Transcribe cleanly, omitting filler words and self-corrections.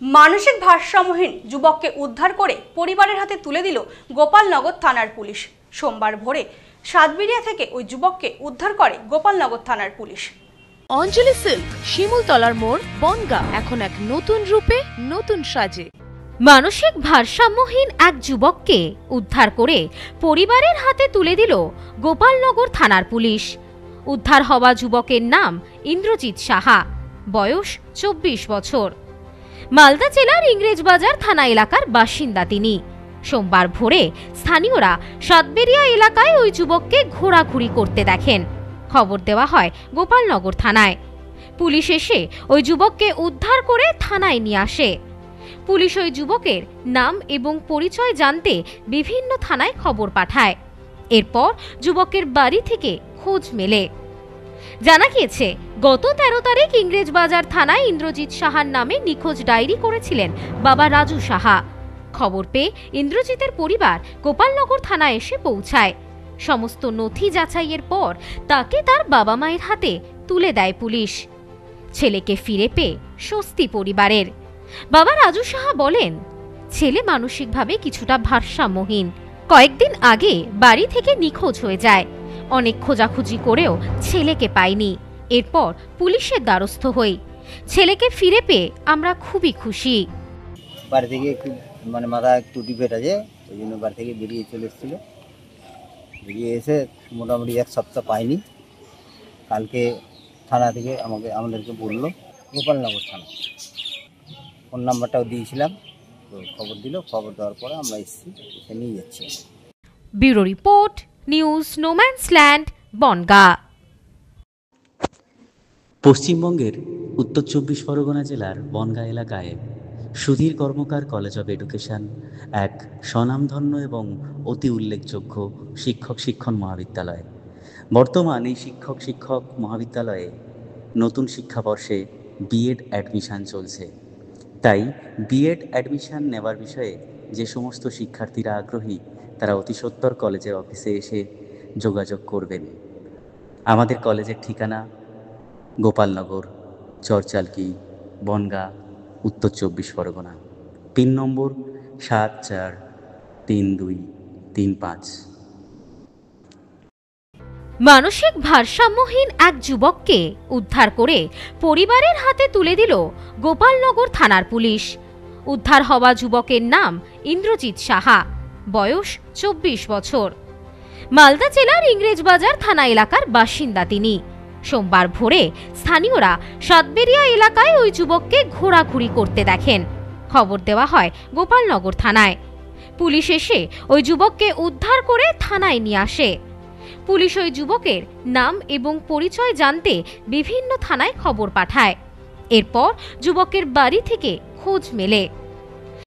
মানসিক ভারসাম্যহীন যুবককে উদ্ধার করে পরিবারের হাতে তুলে দিল গোপালনগর থানার পুলিশ। সোমবার ভোরে সাতবিরিয়া থেকে ওই যুবককে উদ্ধার করে গোপালনগর থানার পুলিশ। অঞ্জলি সিল্ক, শিমুলতলার মোড়, বনগাঁ, এখন এক নতুন রূপে, নতুন সাজে। মানসিক ভারসাম্যহীন এক যুবককে উদ্ধার করে পরিবারের হাতে তুলে দিল গোপালনগর থানার পুলিশ। উদ্ধার হওয়া যুবকের নাম ইন্দ্রজিৎ সাহা, বয়স 24 বছর। মালদা জেলার ইংরেজবাজার থানা এলাকার বাসিন্দা তিনি। সোমবার ভোরে স্থানীয়রা সাতবেরিয়া এলাকায় ওই যুবককে ঘোরাঘুরি করতে দেখেন। খবর দেওয়া হয় গোপালনগর থানায়। পুলিশ এসে ওই যুবককে উদ্ধার করে থানায় নিয়ে আসে। পুলিশ ওই যুবকের নাম এবং পরিচয় জানতে বিভিন্ন থানায় খবর পাঠায়। এরপর যুবকের বাড়ি থেকে খোঁজ মেলে। জানা গিয়েছে, গত 13 তারিখ ইংরেজবাজার থানায় ইন্দ্রজিৎ সাহার নামে নিখোঁজ ডায়েরি করেছিলেন বাবা রাজু সাহা। খবর পেয়ে ইন্দ্রজিতের পরিবার গোপালনগর থানায় এসে পৌঁছায়। সমস্ত নথি যাচাইয়ের পর তাকে তার বাবা মায়ের হাতে তুলে দেয় পুলিশ। ছেলেকে ফিরে পেয়ে স্বস্তি পরিবারের। বাবা রাজু সাহা বলেন, ছেলে মানসিকভাবে কিছুটা ভারসাম্যহীন। কয়েকদিন আগে বাড়ি থেকে নিখোঁজ হয়ে যায়। অনেক খোঁজাখুঁজি করেও ছেলেকে পাইনি। এরপর পুলিশের দ্বারস্থ হই। ছেলেকে ফিরে পেয়ে আমরা খুবই খুশি। বাড়ি থেকে একটু মাথা একটু ডিফেক্ট আছে, ওই জন্য বাড়ি থেকে বেরিয়ে চলে এসেছিল। বেরিয়ে এসে মোটামুটি 1 সপ্তাহ পাইনি। কালকে থানা থেকে আমাদেরকে বললো, গোপালনগর থানা ফোন নাম্বারটাও দিয়েছিলাম, তো খবর দিল। খবর দেওয়ার পরে আমরা এসে নিয়ে যাচ্ছি। Bureau report, news no man's land, Bongaon. পশ্চিমবঙ্গের উত্তর 24 পরগনা জেলার বনগাঁ এলাকায় Sudhir Karmakar college of education এক স্বনামধন্য এবং অতি উল্লেখযোগ্য শিক্ষণ মহাবিদ্যালয়। বর্তমান এই শিক্ষক মহাবিদ্যালয়ে নতুন শিক্ষাবর্ষে বিএড অ্যাডমিশান চলছে। তাই বিএড অ্যাডমিশান নেওয়ার বিষয়ে যে সমস্ত শিক্ষার্থীরা আগ্রহী, তারা অতি সত্বর কলেজের অফিসে এসে যোগাযোগ করবেন। আমাদের কলেজের ঠিকানা গোপালনগর, চরচালকি, বনগাঁ, উত্তর 24 পরগনা। পিন নম্বর 743235। মানসিক ভারসাম্যহীন এক যুবককে উদ্ধার করে পরিবারের হাতে তুলে দিল গোপালনগর থানার পুলিশ। উদ্ধার হওয়া যুবকের নাম ইন্দ্রজিৎ সাহা, বয়স 24 বছর। মালদা জেলার ইংরেজবাজার থানা এলাকার বাসিন্দা তিনি। সোমবার ভোরে স্থানীয়রা সাতবেরিয়া এলাকায় ওই যুবককে ঘোরাঘুরি করতে দেখেন। খবর দেওয়া হয় গোপালনগর থানায়। পুলিশ এসে ওই যুবককে উদ্ধার করে থানায় নিয়ে আসে। পুলিশ ওই যুবকের নাম এবং পরিচয় জানতে বিভিন্ন থানায় খবর পাঠায়। এরপর যুবকের বাড়ি থেকে খোঁজ মেলে।